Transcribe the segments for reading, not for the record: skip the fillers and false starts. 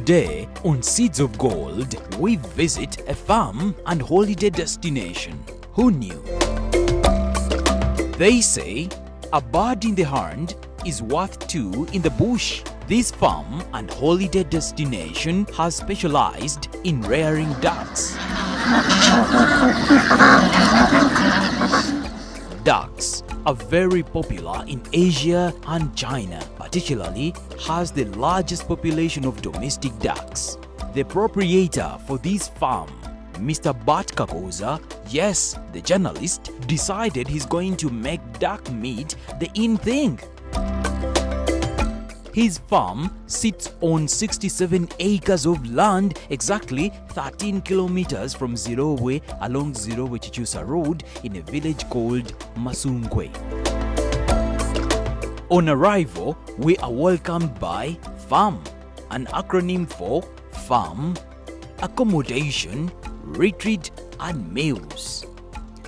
Today on Seeds of Gold, we visit a farm and holiday destination. Who knew? They say a bird in the hand is worth two in the bush. This farm and holiday destination has specialized in rearing ducks. Ducks are very popular in Asia, and China particularly has the largest population of domestic ducks. The proprietor for this farm, Mr. Bart Kakoza, yes, the journalist, decided he's going to make duck meat the in thing. His farm sits on 67 acres of land, exactly 13 kilometers from Zirowe along Zirowe-Chichusa Road in a village called Masungwe. On arrival, we are welcomed by FARM, an acronym for Farm, Accommodation, Retreat and Meals.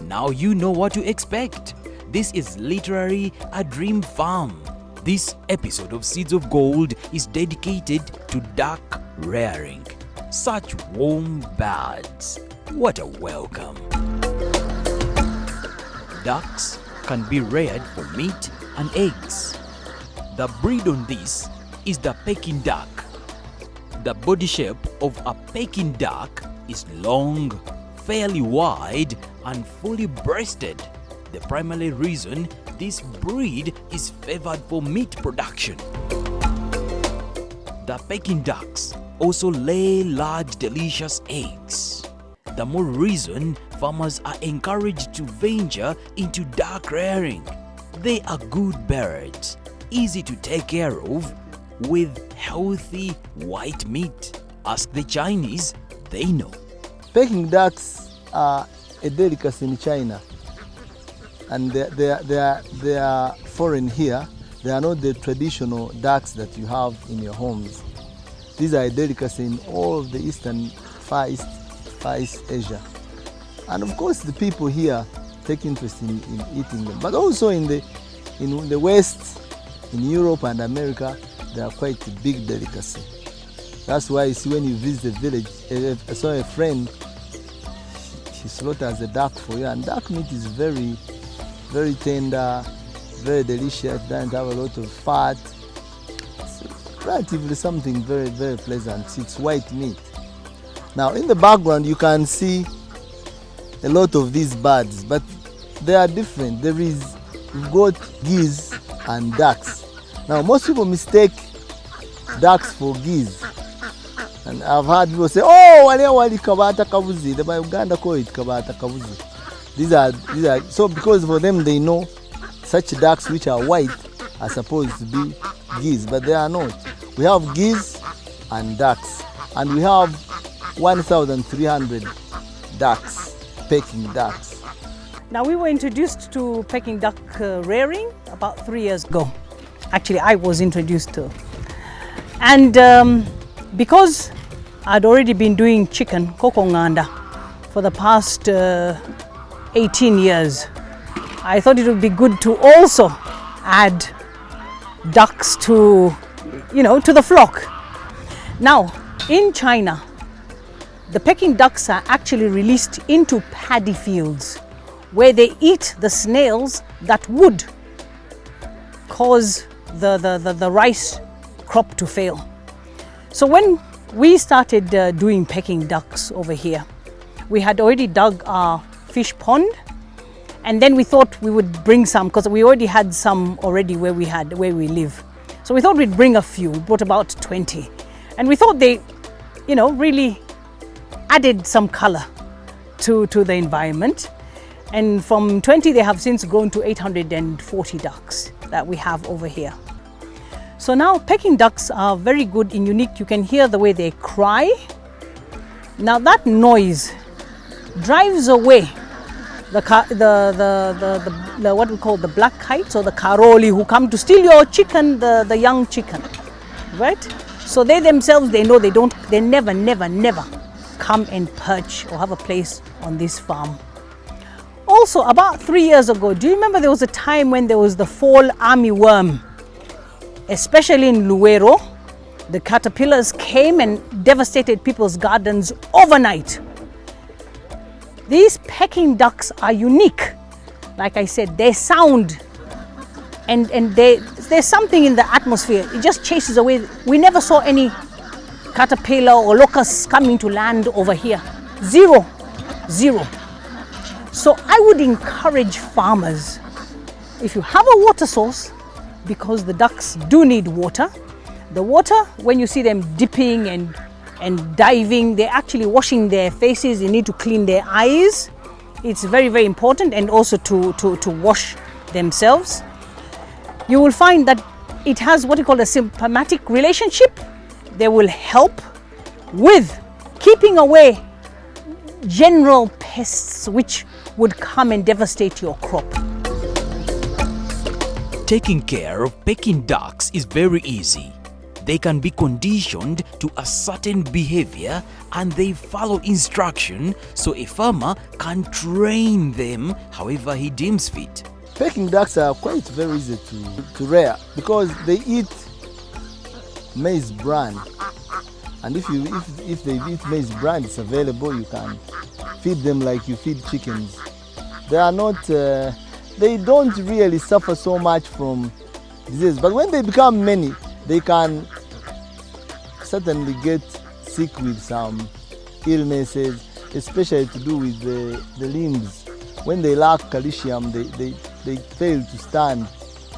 Now you know what to expect. This is literally a dream farm. This episode of Seeds of Gold is dedicated to duck rearing. Such warm birds. What a welcome. Ducks can be reared for meat and eggs. The breed on this is the Peking duck. The body shape of a Peking duck is long, fairly wide and fully breasted. The primary reason this breed is favored for meat production. The Peking ducks also lay large delicious eggs. The more reason farmers are encouraged to venture into duck rearing. They are good birds, easy to take care of, with healthy white meat. Ask the Chinese, they know. Peking ducks are a delicacy in China. And they are foreign here. They are not the traditional ducks that you have in your homes. These are a delicacy in all of the Far East Asia. And of course the people here take interest in eating them. But also in the West, in Europe and America, they are quite a big delicacy. That's why you see when you visit the village, I saw a friend, she slaughters a duck for you, and duck meat is very tender, very delicious, doesn't have a lot of fat. It's relatively something very pleasant. It's white meat. Now in the background you can see a lot of these birds, but they are different. We've got geese and ducks. Now most people mistake ducks for geese. And I've heard people say, oh, wali kabata kabuzi. The Uganda call it kabata kabuzi. These are so because for them they know such ducks which are white are supposed to be geese, but they are not. We have geese and ducks, and we have 1,300 ducks, Peking ducks. Now we were introduced to Peking duck rearing about 3 years ago. Actually, I was introduced to. And because I'd already been doing chicken, kokonganda, for the past 18 years, I thought it would be good to also add ducks to the flock. Now, in China, the Peking ducks are actually released into paddy fields where they eat the snails that would cause the rice crop to fail. So when we started doing Peking ducks over here, we had already dug our fish pond, and then we thought we would bring some because we already had some already where we live. So we thought we'd bring a few. We brought about 20, and we thought they, really added some color to the environment. And from 20, they have since grown to 840 ducks that we have over here. So now Peking ducks are very good and unique. You can hear the way they cry. Now that noise drives away the what we call the black kites or the karoli who come to steal your chicken, the young chicken, right? So they themselves, they know they never come and perch or have a place on this farm. Also, about 3 years ago, do you remember there was a time when there was the fall armyworm, especially in Luero? The caterpillars came and devastated people's gardens overnight. These pecking ducks are unique. Like I said, they sound and there's something in the atmosphere. It just chases away. We never saw any caterpillar or locusts coming to land over here. Zero. So I would encourage farmers, if you have a water source, because the ducks do need water. The water, when you see them dipping and diving, they're actually washing their faces. You need to clean their eyes. It's very, very important, and also to wash themselves. You will find that it has what you call a symbiotic relationship. They will help with keeping away general pests which would come and devastate your crop. Taking care of pecking ducks is very easy. They can be conditioned to a certain behavior and they follow instruction, so a farmer can train them however he deems fit. Pecking ducks are quite very easy to rear because they eat maize bran, and if they eat maize bran, it's available. You can feed them like you feed chickens. They are not. They don't really suffer so much from disease, but when they become many, they can certainly get sick with some illnesses, especially to do with the limbs. When they lack calcium, they fail to stand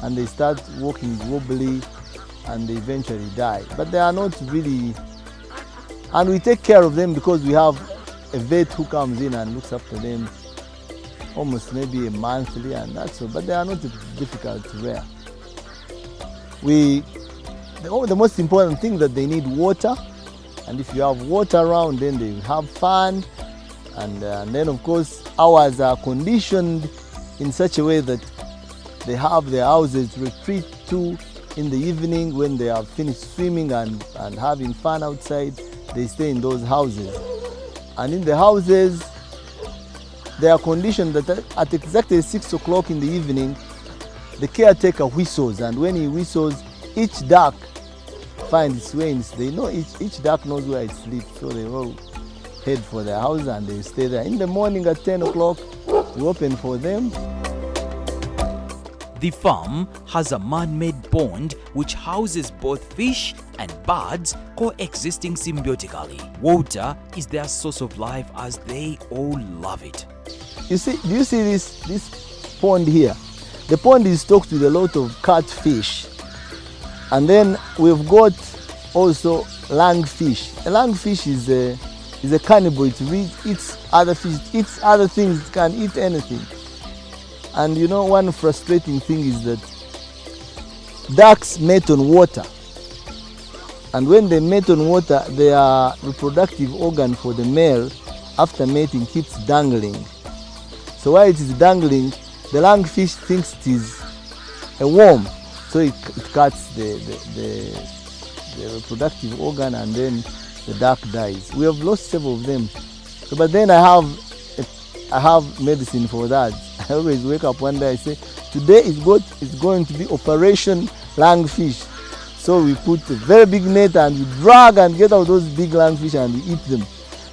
and they start walking wobbly and they eventually die. But they are not really, and we take care of them because we have a vet who comes in and looks after them almost maybe a monthly, and that's all. But they are not difficult to rear. The most important thing that they need water, and if you have water around, then they have fun, and then of course ours are conditioned in such a way that they have their houses to retreat to in the evening when they have finished swimming and having fun outside. They stay in those houses, and in the houses they are conditioned that at exactly 6 o'clock in the evening the caretaker whistles, and when he whistles, each duck finds its way. They know each duck knows where it sleeps, so they all head for their house and they stay there. In the morning at 10 o'clock, we open for them. The farm has a man-made pond which houses both fish and birds coexisting symbiotically. Water is their source of life as they all love it. Do you see this pond here? The pond is stocked with a lot of catfish. And then we've got also lungfish. A lungfish is a cannibal. It eats other fish, it eats other things, it can eat anything. And you know, one frustrating thing is that ducks mate on water. And when they mate on water, their reproductive organ for the male after mating keeps dangling. So while it is dangling, the lungfish thinks it is a worm. So it cuts the reproductive organ, and then the duck dies. We have lost several of them. So, but then I have medicine for that. I always wake up one day, I say, today is going to be Operation Lungfish. So we put a very big net and we drag and get out those big lungfish and we eat them.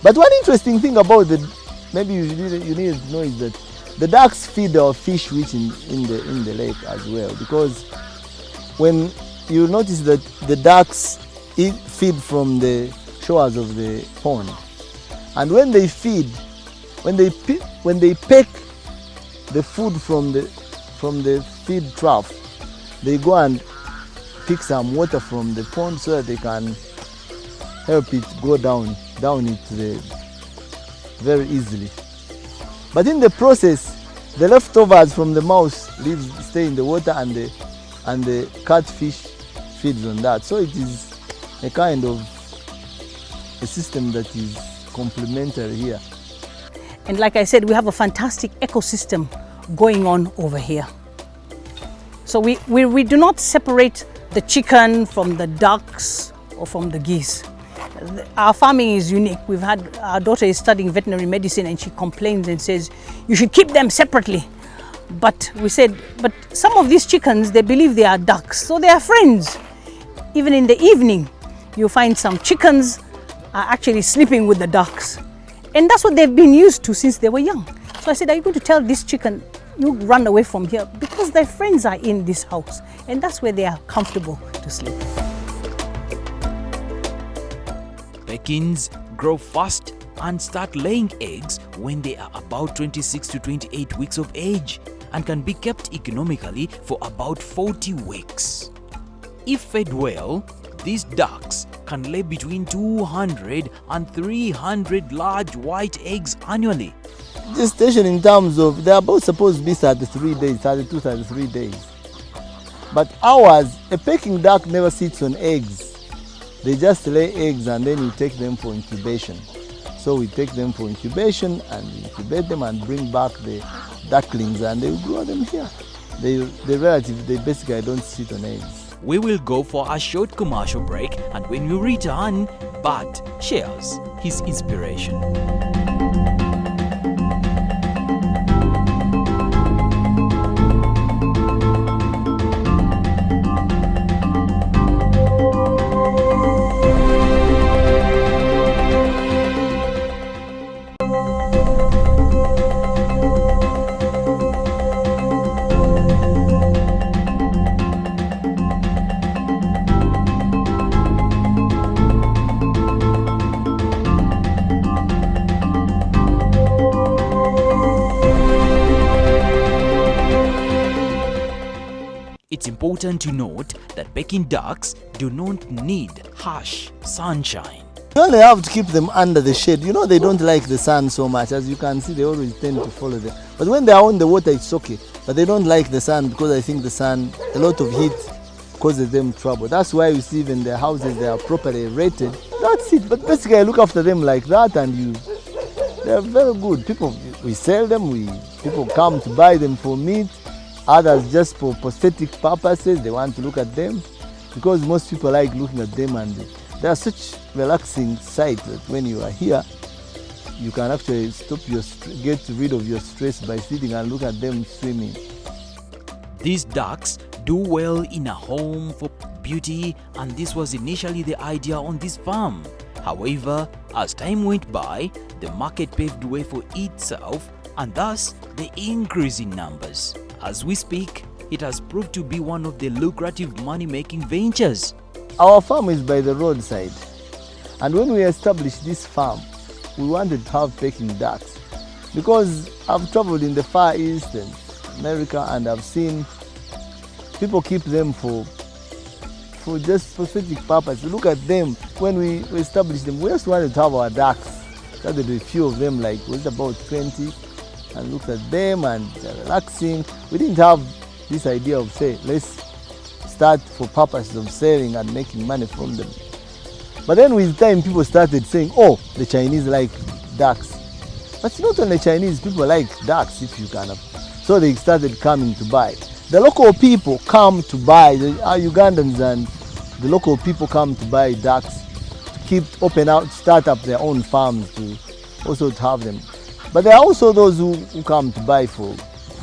But one interesting thing about maybe you need to know, is that the ducks feed our fish which in the lake as well, because when you notice that the ducks feed from the shores of the pond, and when they feed, when they peck the food from the feed trough, they go and pick some water from the pond so that they can help it go down it very easily. But in the process, the leftovers from the mouse stay in the water, and the catfish feeds on that. So it is a kind of a system that is complementary here. And like I said, we have a fantastic ecosystem going on over here. So we do not separate the chicken from the ducks or from the geese. Our farming is unique. Our daughter is studying veterinary medicine, and she complains and says, you should keep them separately. But we said, but some of these chickens, they believe they are ducks, so they are friends. Even in the evening, you find some chickens are actually sleeping with the ducks. And that's what they've been used to since they were young. So I said, are you going to tell this chicken, you run away from here? Because their friends are in this house, and that's where they are comfortable to sleep. Pekins grow fast and start laying eggs when they are about 26 to 28 weeks of age and can be kept economically for about 40 weeks. If fed well, these ducks can lay between 200 and 300 large white eggs annually. Gestation in terms of, they are both supposed to be 33 days, 32, 33 days. But ours, a Peking duck never sits on eggs. They just lay eggs and then you take them for incubation. So we take them for incubation and incubate them and bring back the ducklings and they grow them here. They basically don't sit on eggs. We will go for a short commercial break, and when we return, Bart shares his inspiration. It's important to note that Peking ducks do not need harsh sunshine. You only have to keep them under the shade. You know they don't like the sun so much. As you can see, they always tend to follow them. But when they are on the water, it's okay. But they don't like the sun because I think the sun, a lot of heat causes them trouble. That's why you see even their houses, they are properly rated. That's it. But basically I look after them like that and they are very good. People, we sell them, people come to buy them for meat. Others just for prosthetic purposes, they want to look at them because most people like looking at them and they are such relaxing sight that when you are here, you can actually get rid of your stress by sitting and look at them swimming. These ducks do well in a home for beauty, and this was initially the idea on this farm. However, as time went by, the market paved way for itself and thus the increase in numbers. As we speak, it has proved to be one of the lucrative money-making ventures. Our farm is by the roadside, and when we established this farm, we wanted to have Peking ducks because I've traveled in the Far East and America and I've seen people keep them for just prosthetic purposes. Look at them. When we established them, we just wanted to have our ducks. Started with a few of them, like was about 20, and looked at them and they're relaxing. We didn't have this idea of say, let's start for purposes of selling and making money from them. But then with time, people started saying, oh, the Chinese like ducks. But it's not only Chinese, people like ducks if you can. So they started coming to buy. The local people come to buy, our Ugandans and the local people come to buy ducks, to start up their own farms to also to have them. But there are also those who come to buy for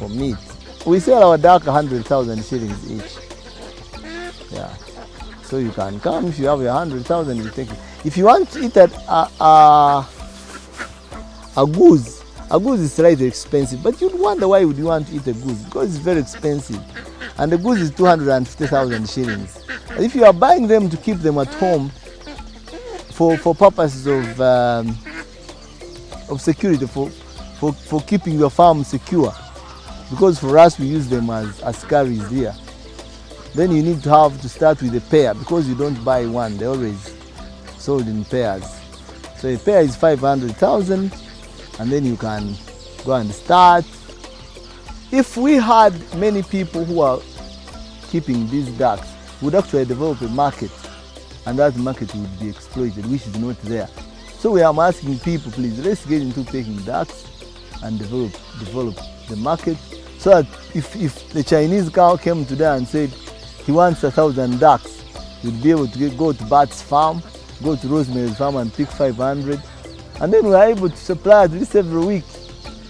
meat. We sell our duck 100,000 shillings each. Yeah. So you can come, if you have 100,000, you take it. If you want to eat a goose is slightly expensive, but you'd wonder why would you want to eat a goose? Because it's very expensive. And the goose is 250,000 shillings. But if you are buying them to keep them at home for purposes of security, for keeping your farm secure, because for us we use them as carries here, then you need to start with a pair, because you don't buy one, they're always sold in pairs. So a pair is 500,000, and then you can go and start. If we had many people who are keeping these ducks, we would actually develop a market, and that market would be exploited, which is not there. So we are asking people, please, let's get into taking ducks and develop the market, so that if the Chinese cow came today and said he wants 1,000 ducks, you'd be able to go to Bart's farm, go to Rosemary's farm and pick 500, and then we are able to supply at least every week,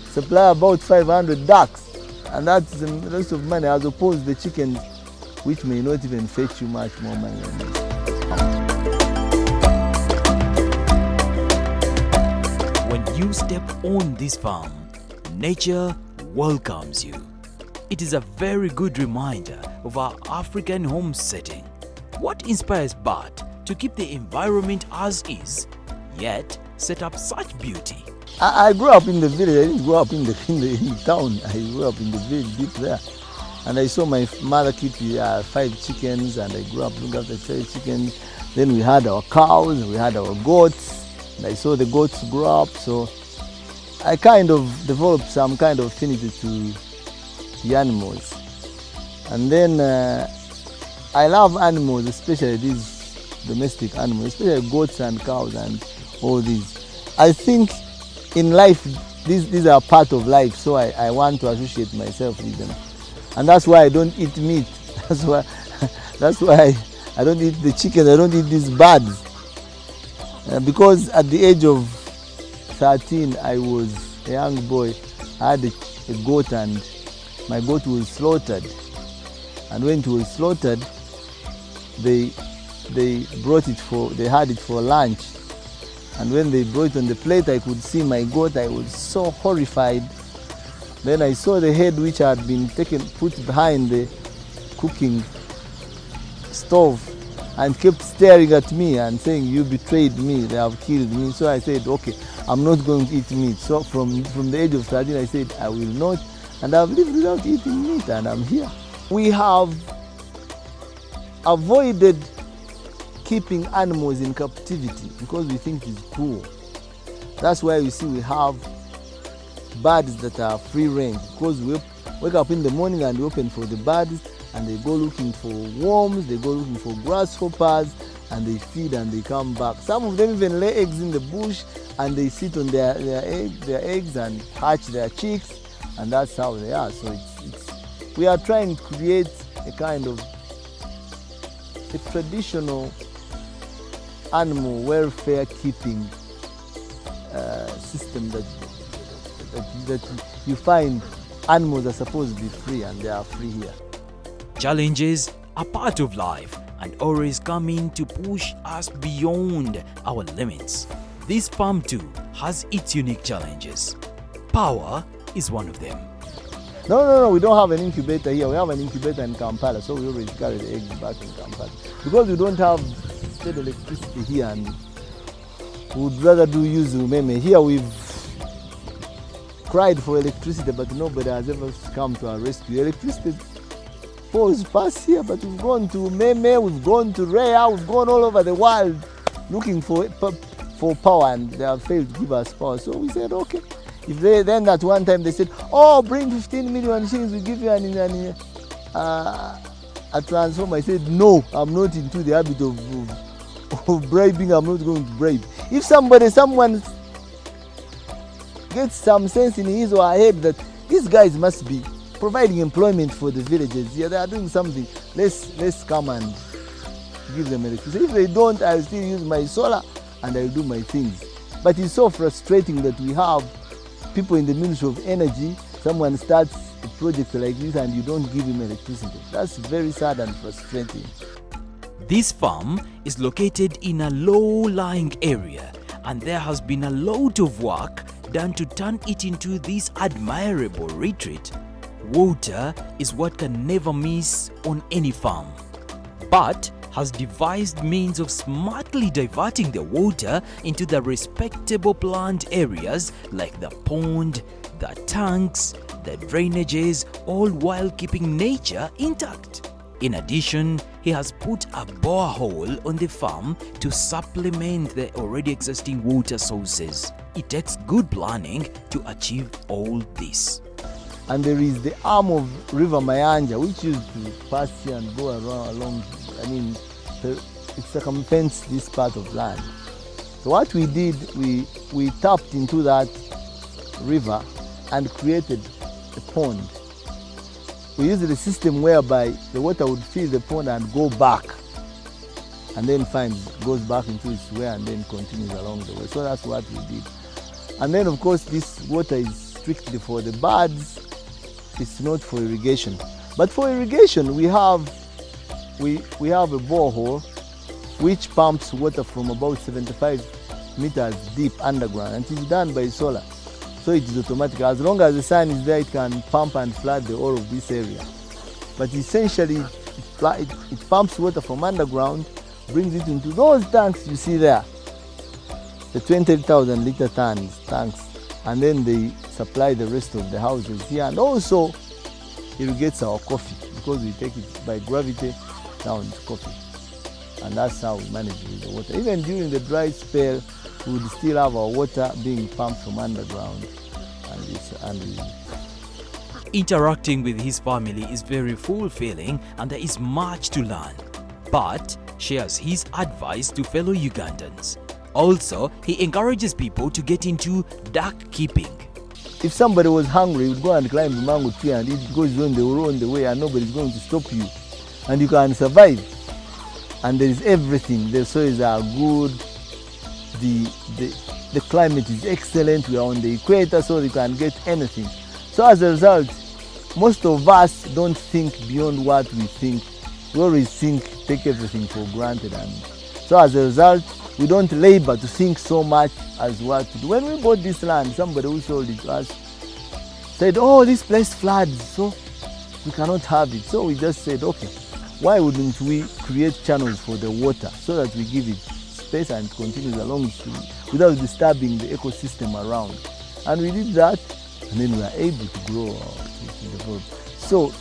supply about 500 ducks, and that's a lot of money as opposed to the chickens, which may not even fetch you much more money than this. you step on this farm, nature welcomes you. It is a very good reminder of our African home setting. What inspires Bart to keep the environment as is, yet set up such beauty? I grew up in the village. I didn't grow up in the town. I grew up in the village deep there. And I saw my mother keep 5 chickens, and I grew up looking after 5 chickens. Then we had our cows, we had our goats, and I saw the goats grow up. So I kind of developed some kind of affinity to the animals. And then I love animals, especially these domestic animals, especially goats and cows and all these. I think in life, these are part of life, so I want to associate myself with them. And that's why I don't eat meat. That's why I don't eat the chicken, I don't eat these birds. Because at the age of 13, I was a young boy. I had a goat, and my goat was slaughtered. And when it was slaughtered, they had it for lunch. And when they brought it on the plate, I could see my goat. I was so horrified. Then I saw the head which had been put behind the cooking stove, and kept staring at me and saying, "You betrayed me, they have killed me." So I said, okay, I'm not going to eat meat. So from the age of 13, I said, I will not, and I've lived without eating meat, and I'm here. We have avoided keeping animals in captivity because we think it's cruel. That's why you see we have birds that are free range, because we wake up in the morning and we open for the birds, and they go looking for worms, they go looking for grasshoppers, and they feed and they come back. Some of them even lay eggs in the bush, and they sit on their eggs and hatch their chicks, and that's how they are. So we are trying to create a kind of a traditional animal welfare keeping system that you find animals are supposed to be free, and they are free here. Challenges are part of life and always come in to push us beyond our limits. This farm too has its unique challenges. Power is one of them. No, we don't have an incubator here. We have an incubator in Kampala, so we always carry the eggs back in Kampala. Because we don't have state electricity here, and we would rather use umeme. Here we've cried for electricity, but nobody has ever come to our rescue. Electricity was past here, but we've gone to Meme, we've gone to Rhea, we've gone all over the world looking for power, and they have failed to give us power. So we said, okay. Then at one time they said, oh, bring 15 million shillings, we give you a transformer. I said, no, I'm not into the habit of bribing. I'm not going to bribe. If someone gets some sense in his or her head that these guys must be providing employment for the villagers, yeah, they are doing something, let's come and give them electricity. If they don't, I'll still use my solar and I'll do my things. But it's so frustrating that we have people in the Ministry of Energy, someone starts a project like this and you don't give him electricity. That's very sad and frustrating. This farm is located in a low-lying area, and there has been a lot of work done to turn it into this admirable retreat. Water is what can never miss on any farm. But has devised means of smartly diverting the water into the respectable plant areas like the pond, the tanks, the drainages, all while keeping nature intact. In addition, he has put a borehole on the farm to supplement the already existing water sources. It takes good planning to achieve all this. And there is the arm of River Mayanja, which used to pass here and go along. It circumvents this part of land. So what we did, we tapped into that river and created a pond. We used a system whereby the water would fill the pond and go back, and then goes back into its way and then continues along the way. So that's what we did. And then of course this water is strictly for the birds. It's not for irrigation. But for irrigation we have a borehole which pumps water from about 75 meters deep underground, and it is done by solar. So it is automatic. As long as the sun is there, it can pump and flood the whole of this area. But essentially, it pumps water from underground, brings it into those tanks you see there, the 20,000 liter tanks, and then they supply the rest of the houses here, and also irrigates our coffee, because we take it by gravity down to coffee. And that's how we manage with the water. Even during the dry spell, we would still have our water being pumped from underground. Interacting with his family is very fulfilling, and there is much to learn. But shares his advice to fellow Ugandans. Also, he encourages people to get into duck keeping. If somebody was hungry, you would go and climb the mango tree and eat, because you're on the way and nobody's going to stop you. And you can survive. And there is everything. The soils are good. The climate is excellent. We are on the equator, so you can get anything. So as a result, most of us don't think beyond what we think. We always take everything for granted. And so as a result, we don't labor to think so much as what to do. When we bought this land, somebody who sold it to us said, oh, this place floods, so we cannot have it. So we just said, okay, why wouldn't we create channels for the water so that we give it space and it continues along the stream without disturbing the ecosystem around? And we did that, and then we are able to grow to develop.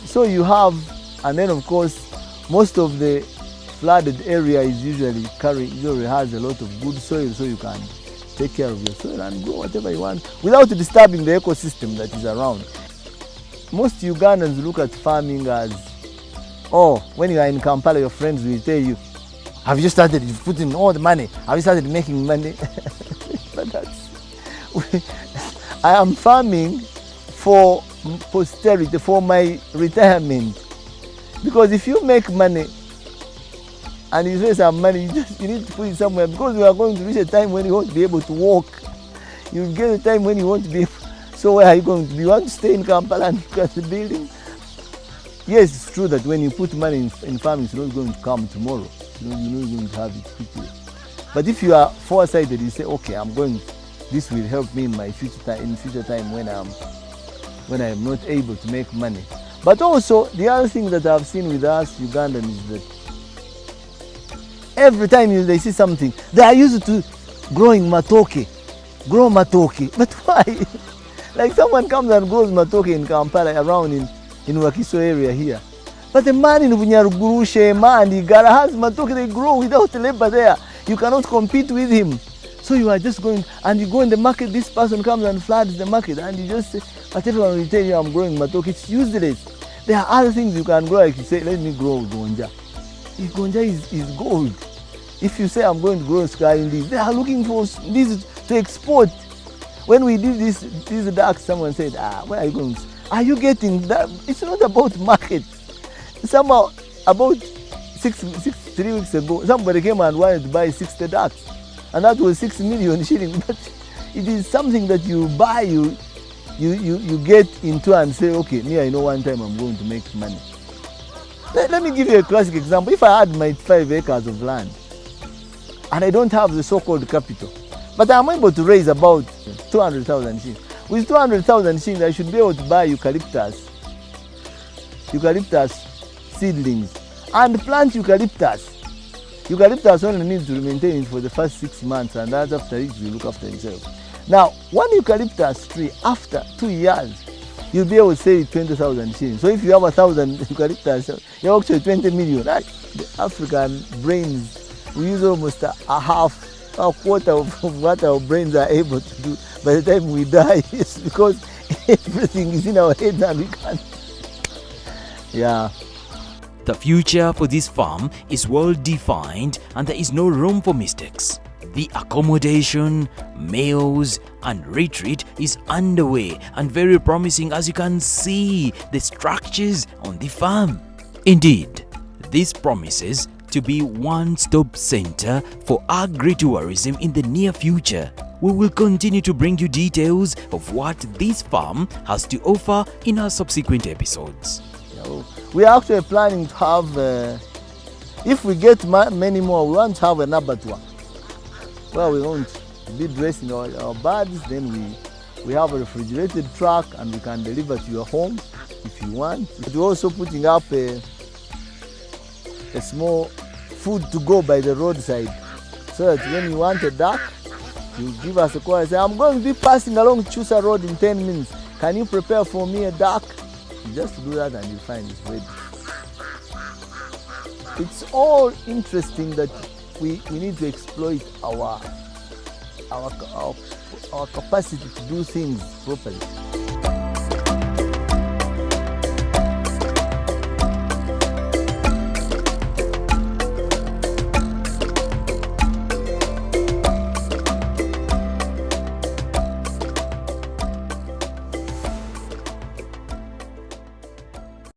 So you have, and then of course, most of the flooded area is usually has a lot of good soil, so you can take care of your soil and grow whatever you want without disturbing the ecosystem that is around. Most Ugandans look at farming as, oh, when you are in Kampala, your friends will tell you, have you started putting all the money? Have you started making money? But I am farming for posterity, for my retirement. Because if you make money and you say some money, you need to put it somewhere, because you are going to reach a time when you won't be able to walk. You get a time when you won't be able. So where are you going to be? You want to stay in Kampala and look at the building? Yes, it's true that when you put money in farming, it's not going to come tomorrow. You're not going to have it quickly. But if you are foresighted, you say, okay, this will help me in my future time when I'm not able to make money. But also, the other thing that I've seen with us Ugandans is that every time they see something, they are used to growing matoke. Grow matoke. But why? Like someone comes and grows matoke in Kampala, around in Wakiso area here. But the man in Bunyaruguru, Shema and Igara has matoke, they grow without labor there. You cannot compete with him. So you are just going, and you go in the market, this person comes and floods the market, and you just say, but everyone will tell you I'm growing matoke. It's useless. There are other things you can grow, like you say, let me grow gonja. If gonja is gold. If you say I'm going to grow sky in this, they are looking for this to export. When we did these ducks, someone said, where are you going? Are you getting that? It's not about market. Somehow, about 3 weeks ago, somebody came and wanted to buy 60 ducks. And that was 6 million shillings. But it is something that you buy, you get into and say, okay, me, I know one time I'm going to make money. Let me give you a classic example. If I had my 5 acres of land, and I don't have the so-called capital, but I'm able to raise about 200,000 shillings. With 200,000 shillings, I should be able to buy eucalyptus seedlings, and plant eucalyptus. Eucalyptus only needs to maintain it for the first 6 months, and that's after it will look after itself. Now, one eucalyptus tree, after 2 years, you'll be able to sell 20,000 shillings. So if you have 1,000 eucalyptus, you're actually 20 million. The African brains, we use almost a quarter of what our brains are able to do by the time we die. It's because everything is in our head and we can't. Yeah. The future for this farm is well defined, and there is no room for mistakes. The accommodation, meals and retreat is underway and very promising, as you can see the structures on the farm. Indeed, this promises to be one-stop center for agri-tourism in the near future. We will continue to bring you details of what this farm has to offer in our subsequent episodes. We are actually planning to have, if we get many more, we want to have an abattoir where we want be dressing our birds. Then we have a refrigerated truck and we can deliver to your home if you want. We're also putting up a small food to go by the roadside, so that when you want a duck, you give us a call and say, I'm going to be passing along Chusa Road in 10 minutes. Can you prepare for me a duck? You just do that and you find it's ready. It's all interesting that we need to exploit our capacity to do things properly.